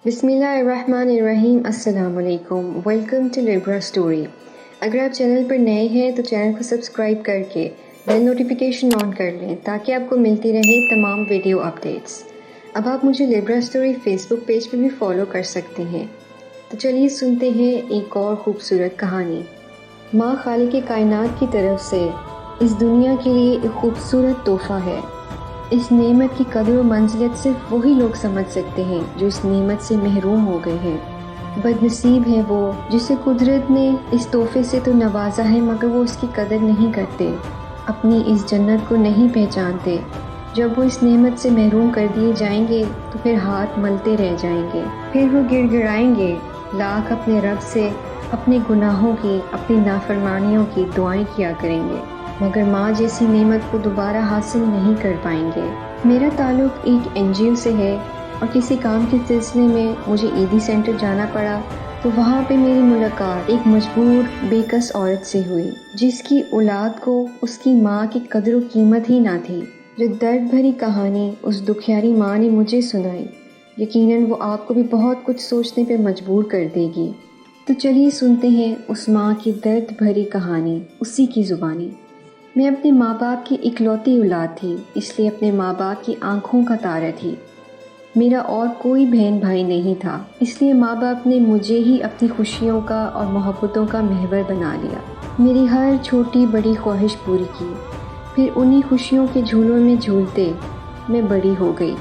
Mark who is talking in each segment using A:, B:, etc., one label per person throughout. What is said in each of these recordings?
A: بسم اللہ الرحمن الرحیم۔ السلام علیکم، ویلکم ٹو لیبرا اسٹوری۔ اگر آپ چینل پر نئے ہیں تو چینل کو سبسکرائب کر کے بیل نوٹیفیکیشن آن کر لیں تاکہ آپ کو ملتی رہے تمام ویڈیو اپڈیٹس۔ اب آپ مجھے لیبرا اسٹوری فیس بک پیج پہ بھی فالو کر سکتے ہیں۔ تو چلیے سنتے ہیں ایک اور خوبصورت کہانی۔ ماں خالق کائنات کی طرف سے اس دنیا کے لیے ایک خوبصورت تحفہ ہے۔ اس نعمت کی قدر و منزلت صرف وہی لوگ سمجھ سکتے ہیں جو اس نعمت سے محروم ہو گئے ہیں۔ بد نصیب ہے وہ جسے قدرت نے اس تحفے سے تو نوازا ہے مگر وہ اس کی قدر نہیں کرتے، اپنی اس جنت کو نہیں پہچانتے۔ جب وہ اس نعمت سے محروم کر دیے جائیں گے تو پھر ہاتھ ملتے رہ جائیں گے، پھر وہ گڑ گڑائیں گے، لاکھ اپنے رب سے اپنے گناہوں کی، اپنی نافرمانیوں کی دعائیں کیا کریں گے، مگر ماں جیسی نعمت کو دوبارہ حاصل نہیں کر پائیں گے۔ میرا تعلق ایک NGO سے ہے اور کسی کام کے سلسلے میں مجھے عیدی سینٹر جانا پڑا تو وہاں پہ میری ملاقات ایک مجبور بے کس عورت سے ہوئی جس کی اولاد کو اس کی ماں کی قدر و قیمت ہی نہ تھی۔ جو درد بھری کہانی اس دکھیاری ماں نے مجھے سنائی، یقیناً وہ آپ کو بھی بہت کچھ سوچنے پہ مجبور کر دے گی۔ تو چلیے سنتے ہیں اس ماں کی درد بھری کہانی اسی کی زبانی۔ میں اپنے ماں باپ کی اکلوتی اولاد تھی، اس لیے اپنے ماں باپ کی آنکھوں کا تارا تھی۔ میرا اور کوئی بہن بھائی نہیں تھا، اس لیے ماں باپ نے مجھے ہی اپنی خوشیوں کا اور محبتوں کا محور بنا لیا۔ میری ہر چھوٹی بڑی خواہش پوری کی، پھر انہی خوشیوں کے جھولوں میں جھولتے میں بڑی ہو گئی۔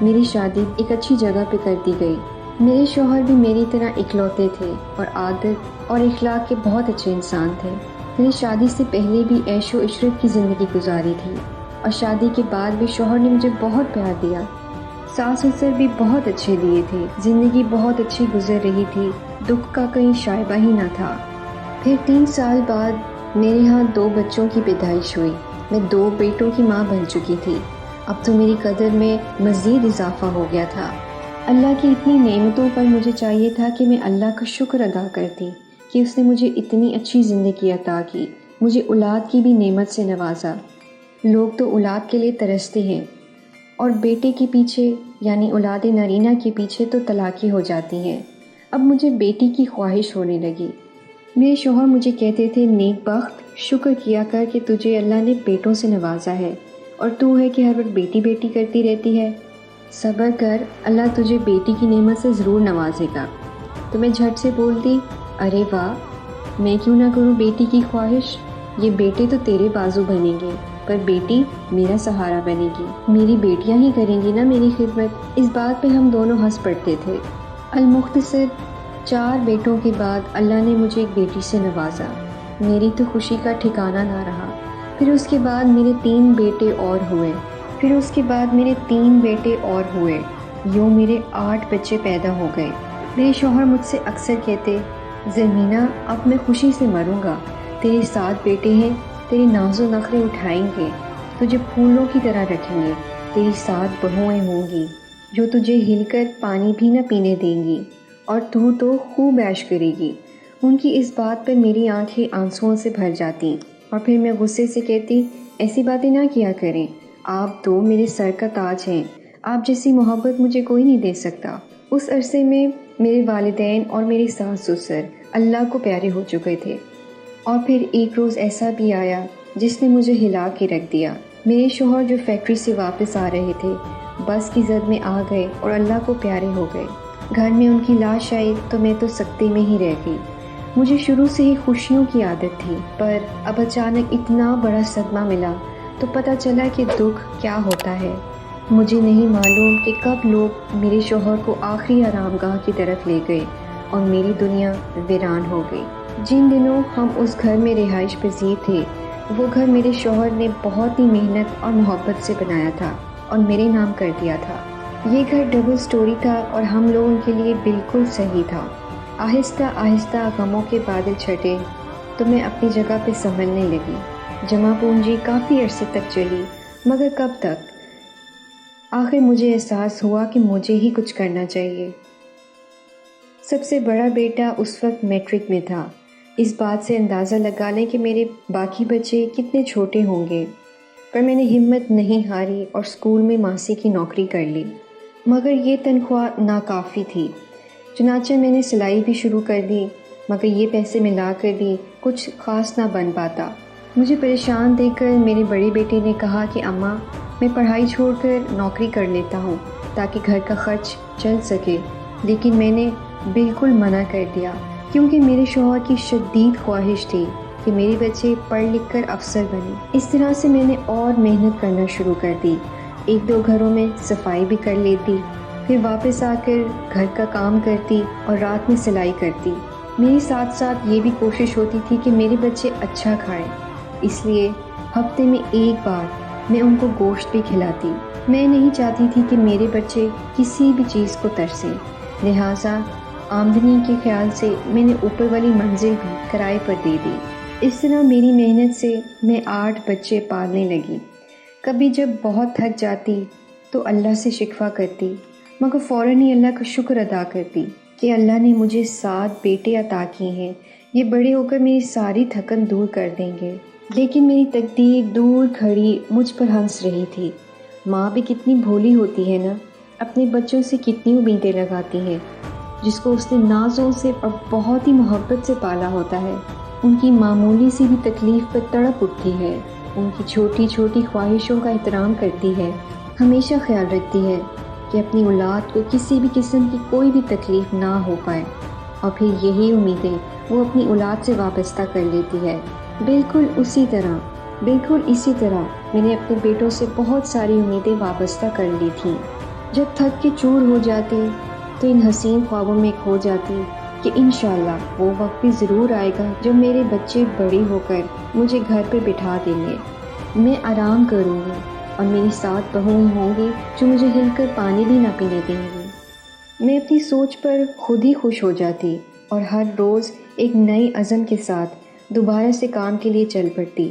A: میری شادی ایک اچھی جگہ پہ کر دی گئی۔ میرے شوہر بھی میری طرح اکلوتے تھے اور عادت اور اخلاق کے بہت اچھے انسان تھے۔ میں نے شادی سے پہلے بھی عیش و عشرت کی زندگی گزاری تھی اور شادی کے بعد بھی شوہر نے مجھے بہت پیار دیا۔ ساس سسر بھی بہت اچھے دیے تھے، زندگی بہت اچھی گزر رہی تھی، دکھ کا کہیں شائبہ ہی نہ تھا۔ پھر 3 سال بعد میرے ہاں 2 بچوں کی پیدائش ہوئی۔ میں 2 بیٹوں کی ماں بن چکی تھی۔ اب تو میری قدر میں مزید اضافہ ہو گیا تھا۔ اللہ کی اتنی نعمتوں پر مجھے چاہیے تھا کہ میں اللہ کا شکر ادا کرتی کہ اس نے مجھے اتنی اچھی زندگی عطا کی، مجھے اولاد کی بھی نعمت سے نوازا۔ لوگ تو اولاد کے لیے ترستے ہیں اور بیٹے کے پیچھے یعنی اولاد نرینہ کے پیچھے تو طلاقیں ہو جاتی ہیں۔ اب مجھے بیٹی کی خواہش ہونے لگی۔ میرے شوہر مجھے کہتے تھے، نیک بخت، شکر کیا کر کہ تجھے اللہ نے بیٹوں سے نوازا ہے اور تو ہے کہ ہر وقت بیٹی بیٹی کرتی رہتی ہے۔ صبر کر، اللہ تجھے بیٹی کی نعمت سے ضرور نوازے گا۔ تو میں جھٹ سے بولتی، ارے واہ، میں کیوں نہ کروں بیٹی کی خواہش؟ یہ بیٹے تو تیرے بازو بنیں گے پر بیٹی میرا سہارا بنے گی، میری بیٹیاں ہی کریں گی نا میری خدمت۔ اس بات پہ ہم دونوں ہنس پڑتے تھے۔ المختصر 4 بیٹوں کے بعد اللہ نے مجھے ایک بیٹی سے نوازا۔ میری تو خوشی کا ٹھکانہ نہ رہا۔ پھر اس کے بعد میرے 3 بیٹے اور ہوئے، پھر اس کے بعد میرے 3 بیٹے اور ہوئے، یوں میرے 8 بچے پیدا ہو گئے۔ میرے شوہر مجھ سے اکثر کہتے، زمینہ اب میں خوشی سے مروں گا، تیرے 7 بیٹے ہیں، تیرے ناز و نخرے اٹھائیں گے، تجھے پھولوں کی طرح رکھیں گے، تیری 7 بہوئیں ہوں گی جو تجھے ہل کر پانی بھی نہ پینے دیں گی اور تو خوب عیش کرے گی۔ ان کی اس بات پر میری آنکھیں آنسوؤں سے بھر جاتی اور پھر میں غصے سے کہتی، ایسی باتیں نہ کیا کریں، آپ تو میرے سر کا تاج ہیں، آپ جیسی محبت مجھے کوئی نہیں دے سکتا۔ اس عرصے میں میرے والدین اور میری ساس سسر اللہ کو پیارے ہو چکے تھے۔ اور پھر ایک روز ایسا بھی آیا جس نے مجھے ہلا کے رکھ دیا۔ میرے شوہر جو فیکٹری سے واپس آ رہے تھے بس کی زد میں آ گئے اور اللہ کو پیارے ہو گئے۔ گھر میں ان کی لاش آئی تو میں تو سکتے میں ہی رہ گئی۔ مجھے شروع سے ہی خوشیوں کی عادت تھی، پر اب اچانک اتنا بڑا صدمہ ملا تو پتہ چلا کہ دکھ کیا ہوتا ہے۔ مجھے نہیں معلوم کہ کب لوگ میرے شوہر کو آخری آرام گاہ کی طرف لے گئے اور میری دنیا ویران ہو گئی۔ جن دنوں ہم اس گھر میں رہائش پذیر تھے وہ گھر میرے شوہر نے بہت ہی محنت اور محبت سے بنایا تھا اور میرے نام کر دیا تھا۔ یہ گھر ڈبل سٹوری تھا اور ہم لوگوں کے لیے بالکل صحیح تھا۔ آہستہ آہستہ غموں کے بادل چھٹے تو میں اپنی جگہ پہ سنبھلنے لگی۔ جمع پونجی کافی عرصے تک چلی مگر کب تک؟ آخر مجھے احساس ہوا کہ مجھے ہی کچھ کرنا چاہیے۔ سب سے بڑا بیٹا اس وقت میٹرک میں تھا۔ اس بات سے اندازہ لگا لیں کہ میرے باقی بچے کتنے چھوٹے ہوں گے، پر میں نے ہمت نہیں ہاری اور اسکول میں ماسی کی نوکری کر لی۔ مگر یہ تنخواہ ناکافی تھی۔ چنانچہ میں نے سلائی بھی شروع کر دی، مگر یہ پیسے ملا کر بھی کچھ خاص نہ بن پاتا۔ مجھے پریشان دیکھ کر میرے بڑے بیٹے نے کہا کہ اماں، میں پڑھائی چھوڑ کر نوکری کر لیتا ہوں تاکہ گھر کا خرچ چل سکے، لیکن میں نے بالکل منع کر دیا کیونکہ میرے شوہر کی شدید خواہش تھی کہ میرے بچے پڑھ لکھ کر افسر بنے۔ اس طرح سے میں نے اور محنت کرنا شروع کر دی، ایک دو گھروں میں صفائی بھی کر لیتی، پھر واپس آ کر گھر کا کام کرتی اور رات میں سلائی کرتی۔ میری ساتھ ساتھ یہ بھی کوشش ہوتی تھی کہ میرے بچے اچھا کھائیں، اس لیے ہفتے میں ایک بار میں ان کو گوشت بھی کھلاتی۔ میں نہیں چاہتی تھی کہ میرے بچے کسی بھی چیز کو ترسیں، لہٰذا آمدنی کے خیال سے میں نے اوپر والی منزل بھی کرائے پر دے دی۔ اس طرح میری محنت سے میں 8 بچے پالنے لگی۔ کبھی جب بہت تھک جاتی تو اللہ سے شکوہ کرتی، مگر فوراً ہی اللہ کا شکر ادا کرتی کہ اللہ نے مجھے 7 بیٹے عطا کیے ہیں، یہ بڑے ہو کر میری ساری تھکن دور کر دیں گے۔ لیکن میری تقدیر دور کھڑی مجھ پر ہنس رہی تھی۔ ماں بھی کتنی بھولی ہوتی ہے نا، اپنے بچوں سے کتنی امیدیں لگاتی ہے، جس کو اس نے نازوں سے اور بہت ہی محبت سے پالا ہوتا ہے۔ ان کی معمولی سی بھی تکلیف پر تڑپ اٹھتی ہے، ان کی چھوٹی چھوٹی خواہشوں کا احترام کرتی ہے، ہمیشہ خیال رکھتی ہے کہ اپنی اولاد کو کسی بھی قسم کی کوئی بھی تکلیف نہ ہو پائے، اور پھر یہی امیدیں وہ اپنی اولاد سے وابستہ کر لیتی ہے۔ بالکل اسی طرح میں نے اپنے بیٹوں سے بہت ساری امیدیں وابستہ کر لی تھیں۔ جب تھک کے چور ہو جاتی تو ان حسین خوابوں میں کھو جاتی کہ انشاءاللہ وہ وقت بھی ضرور آئے گا جب میرے بچے بڑے ہو کر مجھے گھر پہ بٹھا دیں گے، میں آرام کروں گی اور میری 7 بہویں ہوں گی جو مجھے ہل کر پانی بھی نہ پینے دیں گی۔ میں اپنی سوچ پر خود ہی خوش ہو جاتی اور ہر روز ایک نئے عزم کے ساتھ دوبارہ سے کام کے لیے چل پڑتی۔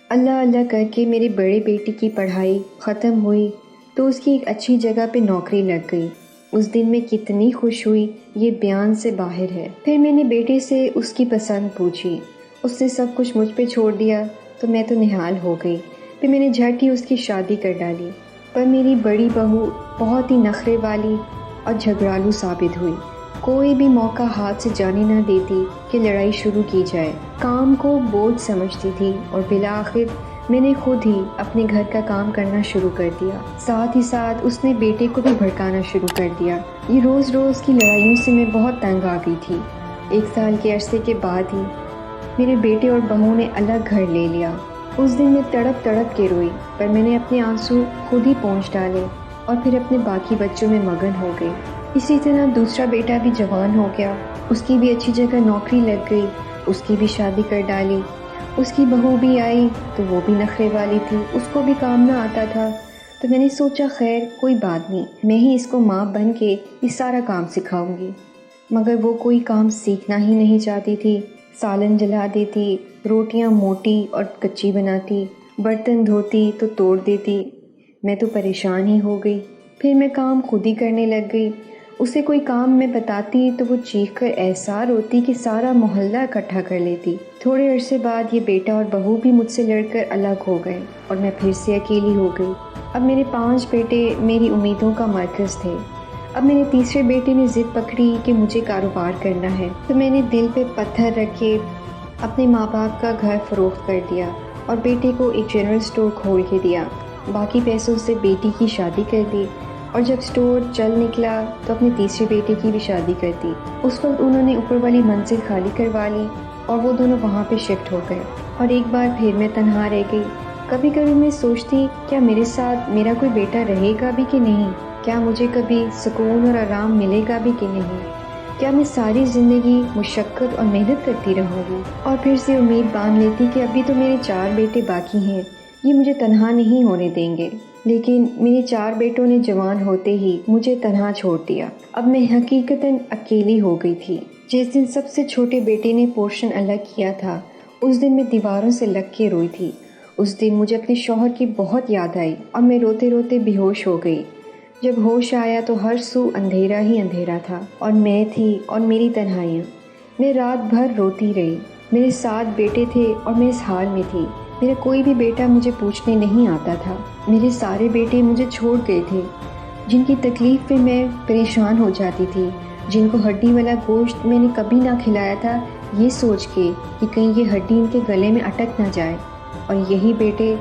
A: اللہ اللہ کر کے میرے بڑے بیٹی کی پڑھائی ختم ہوئی تو اس کی ایک اچھی جگہ پہ نوکری لگ گئی۔ اس دن میں کتنی خوش ہوئی یہ بیان سے باہر ہے۔ پھر میں نے بیٹے سے اس کی پسند پوچھی، اس نے سب کچھ مجھ پہ چھوڑ دیا تو میں تو نہال ہو گئی۔ پھر میں نے جھٹ ہی اس کی شادی کر ڈالی، پر میری بڑی بہو بہت ہی نخرے والی اور جھگڑالو ثابت ہوئی، کوئی بھی موقع ہاتھ سے جانے نہ دیتی کہ لڑائی شروع کی جائے، کام کو بوجھ سمجھتی تھی، اور بالآخر میں نے خود ہی اپنے گھر کا کام کرنا شروع کر دیا۔ ساتھ ہی ساتھ اس نے بیٹے کو بھی بھڑکانا شروع کر دیا۔ یہ روز روز کی لڑائیوں سے میں بہت تنگ آ گئی تھی۔ 1 سال کے عرصے کے بعد ہی میرے بیٹے اور بہو نے الگ گھر لے لیا۔ اس دن میں تڑپ تڑپ کے روئی، پر میں نے اپنے آنسو خود ہی پونچھ ڈالے اور پھر اپنے باقی بچوں میں مگن ہو گئی۔ اسی طرح دوسرا بیٹا بھی جوان ہو گیا، اس کی بھی اچھی جگہ نوکری لگ گئی، اس کی بھی شادی کر ڈالی۔ اس کی بہو بھی آئی تو وہ بھی نخرے والی تھی، اس کو بھی کام نہ آتا تھا، تو میں نے سوچا خیر کوئی بات نہیں، میں ہی اس کو ماں بن کے یہ سارا کام سکھاؤں گی۔ مگر وہ کوئی کام سیکھنا ہی نہیں چاہتی تھی، سالن جلا دیتی، روٹیاں موٹی اور کچی بناتی، برتن دھوتی تو توڑ دیتی۔ میں تو پریشان ہی ہو گئی، پھر میں کام خود ہی کرنے لگ گئی۔ اسے کوئی کام میں بتاتی تو وہ چیخ کر ایسا روتی کہ سارا محلہ اکٹھا کر لیتی۔ تھوڑے عرصے بعد یہ بیٹا اور بہو بھی مجھ سے لڑ کر الگ ہو گئے اور میں پھر سے اکیلی ہو گئی۔ اب میرے 5 بیٹے میری امیدوں کا مرکز تھے۔ اب میرے تیسرے بیٹے نے ضد پکڑی کہ مجھے کاروبار کرنا ہے، تو میں نے دل پہ پتھر رکھ کے اپنے ماں باپ کا گھر فروخت کر دیا اور بیٹے کو ایک جنرل اسٹور کھول کے دیا۔ باقی پیسوں سے بیٹی کی شادی کر دی، اور جب اسٹور چل نکلا تو اپنے تیسرے بیٹے کی بھی شادی کر دی۔ اس وقت انہوں نے اوپر والی منزل خالی کروا لی اور وہ دونوں وہاں پہ شفٹ ہو گئے، اور ایک بار پھر میں تنہا رہ گئی۔ کبھی کبھی میں سوچتی کیا میرے ساتھ میرا کوئی بیٹا رہے گا بھی کہ نہیں، کیا مجھے کبھی سکون اور آرام ملے گا بھی کہ نہیں، کیا میں ساری زندگی مشقت اور محنت کرتی رہوں گی۔ اور پھر سے امید باندھ لیتی کہ ابھی تو میرے 4 بیٹے باقی ہیں، یہ مجھے تنہا نہیں ہونے دیں گے۔ لیکن میرے 4 بیٹوں نے جوان ہوتے ہی مجھے تنہا چھوڑ دیا۔ اب میں حقیقتاً اکیلی ہو گئی تھی۔ جس دن سب سے چھوٹے بیٹے نے پورشن الگ کیا تھا، اس دن میں دیواروں سے لگ کے روئی تھی۔ اس دن مجھے اپنے شوہر کی بہت یاد آئی اور میں روتے روتے بے ہوش ہو گئی۔ جب ہوش آیا تو ہر سو اندھیرا ہی اندھیرا تھا، اور میں تھی اور میری تنہائیاں۔ میں رات بھر روتی رہی۔ میرے 7 بیٹے تھے اور میں اس حال میں تھی۔ میرا کوئی بھی بیٹا مجھے پوچھنے نہیں آتا تھا، میرے سارے بیٹے مجھے چھوڑ گئے تھے۔ جن کی تکلیف پہ میں پریشان ہو جاتی تھی، جن کو ہڈی والا گوشت میں نے کبھی نہ کھلایا تھا، یہ سوچ کے کہ کہیں یہ ہڈی ان کے گلے میں اٹک نہ جائے، اور یہی بیٹے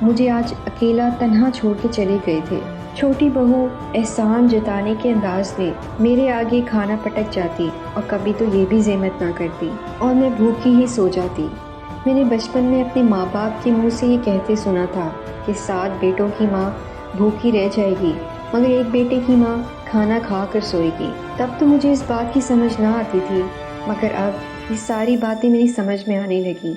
A: مجھے آج اکیلا تنہا چھوڑ کے چلے گئے تھے۔ چھوٹی بہو احسان جتانے کے انداز میں میرے آگے کھانا پٹک جاتی اور کبھی تو یہ بھی زحمت نہ کرتی اور میں بھوکی ہی سو جاتی۔ میں نے بچپن میں اپنے ماں باپ کے منہ سے یہ کہتے سنا تھا کہ 7 بیٹوں کی ماں بھوکی رہ جائے گی مگر ایک بیٹے کی ماں کھانا کھا کر سوئے گی۔ تب تو مجھے اس بات کی سمجھ نہ آتی تھی، مگر اب یہ ساری باتیں میری سمجھ میں آنے لگی۔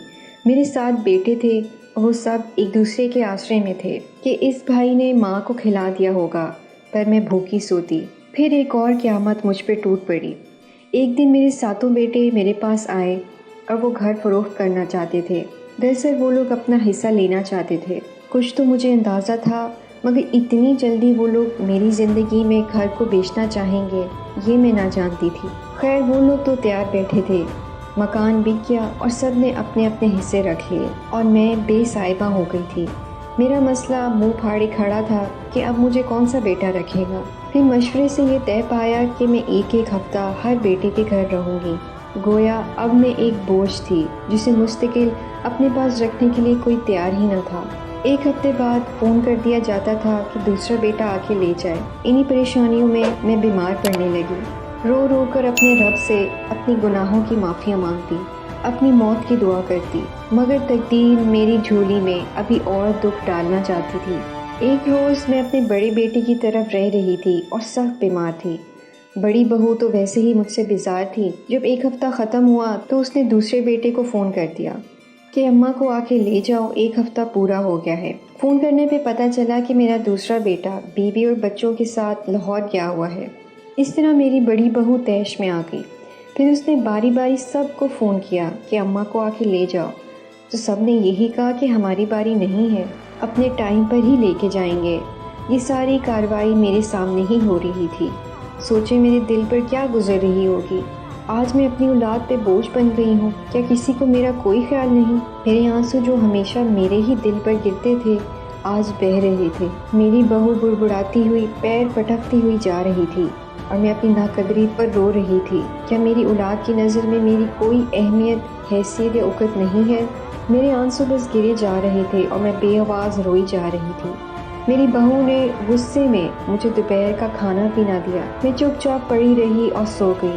A: میرے 7 بیٹے تھے، وہ سب ایک دوسرے کے آسرے میں تھے کہ اس بھائی نے ماں کو کھلا دیا ہوگا، پر میں بھوکی سوتی۔ پھر ایک اور قیامت مجھ پہ ٹوٹ پڑی۔ ایک دن میرے 7 بیٹے میرے پاس آئے اور وہ گھر فروخت کرنا چاہتے تھے۔ دراصل وہ لوگ اپنا حصہ لینا چاہتے تھے۔ کچھ تو مجھے اندازہ تھا، مگر اتنی جلدی وہ لوگ میری زندگی میں گھر کو بیچنا چاہیں گے یہ میں نہ جانتی تھی۔ خیر وہ لوگ تو تیار بیٹھے تھے، مکان بک گیا اور سب نے اپنے اپنے حصے رکھ لیے اور میں بے صاحبہ ہو گئی تھی۔ میرا مسئلہ منہ پھاڑے کھڑا تھا کہ اب مجھے کون سا بیٹا رکھے گا۔ پھر مشورے سے یہ طے پایا کہ میں ایک ہفتہ ہر بیٹے کے گھر رہوں گی۔ گویا اب میں ایک بوجھ تھی جسے مستقل اپنے پاس رکھنے کے لیے کوئی تیار ہی نہ تھا۔ ایک ہفتے بعد فون کر دیا جاتا تھا کہ دوسرا بیٹا آ کے لے جائے۔ انہی پریشانیوں میں میں بیمار پڑنے لگی، رو رو کر اپنے رب سے اپنی گناہوں کی معافیاں مانگتی، اپنی موت کی دعا کرتی، مگر تقدیر میری جھولی میں ابھی اور دکھ ڈالنا چاہتی تھی۔ ایک روز میں اپنے بڑے بیٹے کی طرف رہ رہی تھی اور سخت بیمار تھی۔ بڑی بہو تو ویسے ہی مجھ سے بیزار تھی۔ جب ایک ہفتہ ختم ہوا تو اس نے دوسرے بیٹے کو فون کر دیا کہ اماں کو آ کے لے جاؤ، ایک ہفتہ پورا ہو گیا ہے۔ فون کرنے پہ پتہ چلا کہ میرا دوسرا بیٹا بیوی اور بچوں کے ساتھ لاہور گیا ہوا ہے۔ اس طرح میری بڑی بہو طیش میں آ گئی۔ پھر اس نے باری باری سب کو فون کیا کہ اماں کو آ کے لے جاؤ، تو سب نے یہی کہا کہ ہماری باری نہیں ہے، اپنے ٹائم پر ہی لے کے جائیں گے۔ یہ ساری کارروائی میرے سامنے ہی ہو رہی تھی۔ سوچے میرے دل پر کیا گزر رہی ہوگی۔ آج میں اپنی اولاد پہ بوجھ بن گئی ہوں، کیا کسی کو میرا کوئی خیال نہیں؟ میرے آنسو جو ہمیشہ میرے ہی دل پر گرتے تھے آج بہہ رہے تھے۔ میری بہو بڑبڑاتی ہوئی پیر پٹکتی ہوئی جا رہی تھی اور میں اپنی ناقدری پر رو رہی تھی۔ کیا میری اولاد کی نظر میں میری کوئی اہمیت، حیثیت یا اوقت نہیں ہے؟ میرے آنسو بس گرے جا رہے تھے اور میں بے آواز روئی جا رہی تھی۔ میری بہو نے غصے میں مجھے دوپہر کا کھانا بھی نہ دیا۔ میں چپ چاپ پڑی رہی اور سو گئی۔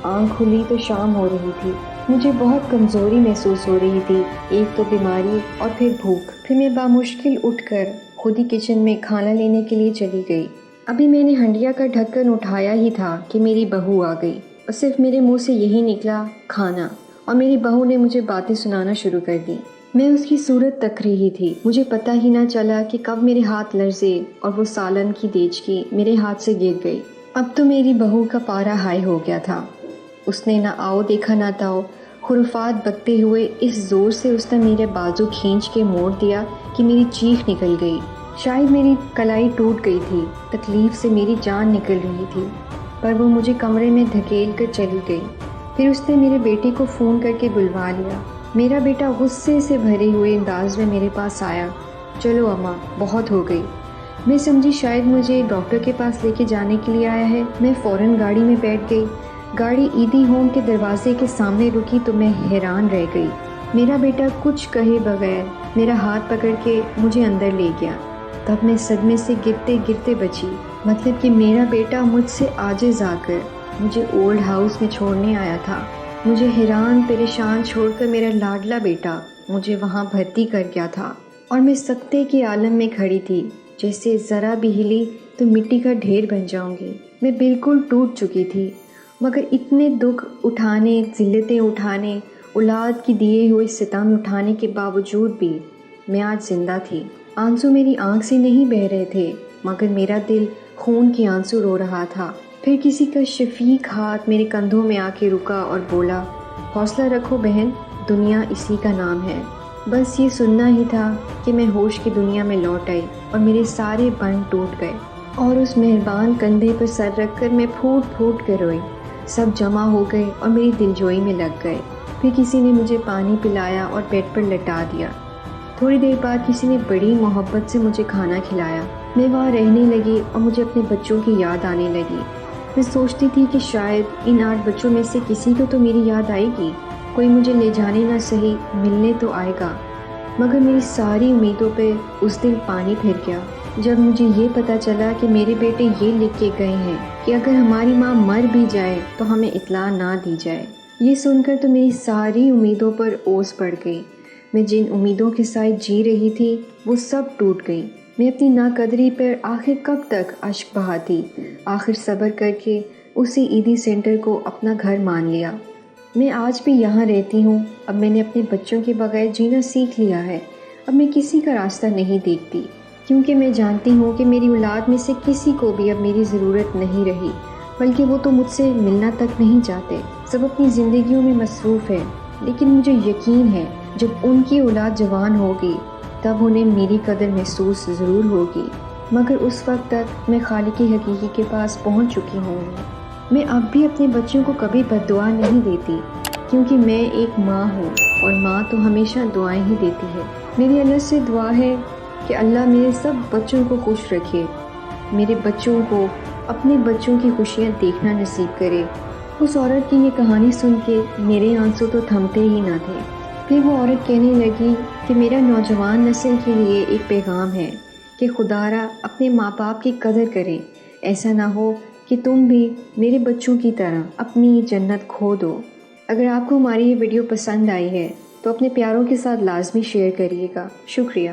A: آنکھ کھلی تو شام ہو رہی تھی۔ مجھے بہت کمزوری محسوس ہو رہی تھی، ایک تو بیماری اور پھر بھوک۔ پھر میں بامشکل اٹھ کر خود ہی کچن میں کھانا لینے کے لیے چلی گئی۔ ابھی میں نے ہنڈیا کا ڈھکن اٹھایا ہی تھا کہ میری بہو آ گئی اور صرف میرے منہ سے یہی نکلا کھانا، اور میری بہو نے مجھے باتیں سنانا شروع کر دی۔ میں اس کی صورت تک رہی تھی، مجھے پتہ ہی نہ چلا کہ کب میرے ہاتھ لرزے اور وہ سالن کی دیچکی میرے ہاتھ سے گر گئی۔ اب تو میری بہو کا پارا ہائی ہو گیا تھا۔ اس نے نہ آؤ دیکھا نہ تاؤ، خرافات بکتے ہوئے اس زور سے اس نے میرے بازو کھینچ کے موڑ دیا کہ میری چیخ نکل گئی۔ شاید میری کلائی ٹوٹ گئی تھی، تکلیف سے میری جان نکل رہی تھی، پر وہ مجھے کمرے میں دھکیل کر چلی گئی۔ پھر اس نے میرے بیٹے کو فون کر کے بلوا لیا۔ میرا بیٹا غصے سے بھرے ہوئے انداز میں میرے پاس آیا۔ چلو اماں، بہت ہو گئی۔ میں سمجھی شاید مجھے ڈاکٹر کے پاس لے کے جانے کے لیے آیا ہے۔ میں فوراً گاڑی میں بیٹھ گئی۔ گاڑی ایدی ہوم کے دروازے کے سامنے رکی تو میں حیران رہ گئی۔ میرا بیٹا کچھ کہے بغیر میرا ہاتھ پکڑ کے مجھے اندر لے گیا۔ تب میں صدمے سے گرتے گرتے بچی، مطلب کہ میرا بیٹا مجھ سے عاجز آ کر مجھے اولڈ ہاؤس میں چھوڑنے آیا تھا۔ مجھے حیران پریشان چھوڑ کر میرا لاڈلا بیٹا مجھے وہاں بھرتی کر گیا تھا، اور میں سکتے کے عالم میں کھڑی تھی، جیسے ذرا بھی ہلی تو مٹی کا ڈھیر بن جاؤں گی۔ میں بالکل ٹوٹ چکی تھی، مگر اتنے دکھ اٹھانے، ذلتیں اٹھانے، اولاد کی دیے ہوئے ستم اٹھانے کے باوجود بھی میں آج زندہ تھی۔ آنسو میری آنکھ سے نہیں بہہ رہے تھے، مگر میرا دل خون کے آنسو رو رہا تھا۔ پھر کسی کا شفیق ہاتھ میرے کندھوں میں آ کے رکا اور بولا، حوصلہ رکھو بہن، دنیا اسی کا نام ہے۔ بس یہ سننا ہی تھا کہ میں ہوش کی دنیا میں لوٹ آئی اور میرے سارے بند ٹوٹ گئے، اور اس مہربان کندھے پر سر رکھ کر میں پھوٹ پھوٹ کر روئی۔ سب جمع ہو گئے اور میری دلجوئی میں لگ گئے۔ پھر کسی نے مجھے پانی پلایا اور بیڈ پر لٹا دیا۔ تھوڑی دیر بعد کسی نے بڑی محبت سے مجھے کھانا کھلایا۔ میں وہاں رہنے لگی اور مجھے اپنے بچوں کی یاد آنے لگی۔ میں سوچتی تھی کہ شاید ان 8 بچوں میں سے کسی کو تو میری یاد آئے گی، کوئی مجھے لے جانے نہ صحیح ملنے تو آئے گا۔ مگر میری ساری امیدوں پہ اس دن پانی پھر گیا جب مجھے یہ پتہ چلا کہ میرے بیٹے یہ لکھ کے گئے ہیں کہ اگر ہماری ماں مر بھی جائے تو ہمیں اطلاع نہ دی جائے۔ یہ سن کر تو میری ساری امیدوں پر اوس پڑ گئی۔ میں جن امیدوں کے ساتھ جی رہی تھی وہ سب ٹوٹ گئی۔ میں اپنی ناقدری پر آخر کب تک اشک بہاتی، آخر صبر کر کے اسی عیدی سینٹر کو اپنا گھر مان لیا۔ میں آج بھی یہاں رہتی ہوں۔ اب میں نے اپنے بچوں کے بغیر جینا سیکھ لیا ہے۔ اب میں کسی کا راستہ نہیں دیکھتی، کیونکہ میں جانتی ہوں کہ میری اولاد میں سے کسی کو بھی اب میری ضرورت نہیں رہی، بلکہ وہ تو مجھ سے ملنا تک نہیں چاہتے۔ سب اپنی زندگیوں میں مصروف ہیں، لیکن مجھے یقین ہے جب ان کی اولاد جوان ہوگی تب انہیں میری قدر محسوس ضرور ہوگی، مگر اس وقت تک میں خالق حقیقی کے پاس پہنچ چکی ہوں۔ میں اب بھی اپنے بچوں کو کبھی بد دعا نہیں دیتی، کیونکہ میں ایک ماں ہوں اور ماں تو ہمیشہ دعائیں ہی دیتی ہے۔ میری اللہ سے دعا ہے کہ اللہ میرے سب بچوں کو خوش رکھے، میرے بچوں کو اپنے بچوں کی خوشیاں دیکھنا نصیب کرے۔ اس عورت کی یہ کہانی سن کے میرے آنسو تو تھمتے ہی نہ تھے۔ پھر وہ عورت کہنے لگی کہ میرا نوجوان نسل کے لیے ایک پیغام ہے کہ خدا را اپنے ماں باپ کی قدر کریں، ایسا نہ ہو کہ تم بھی میرے بچوں کی طرح اپنی جنت کھو دو۔ اگر آپ کو ہماری یہ ویڈیو پسند آئی ہے تو اپنے پیاروں کے ساتھ لازمی شیئر کریے گا۔ شکریہ۔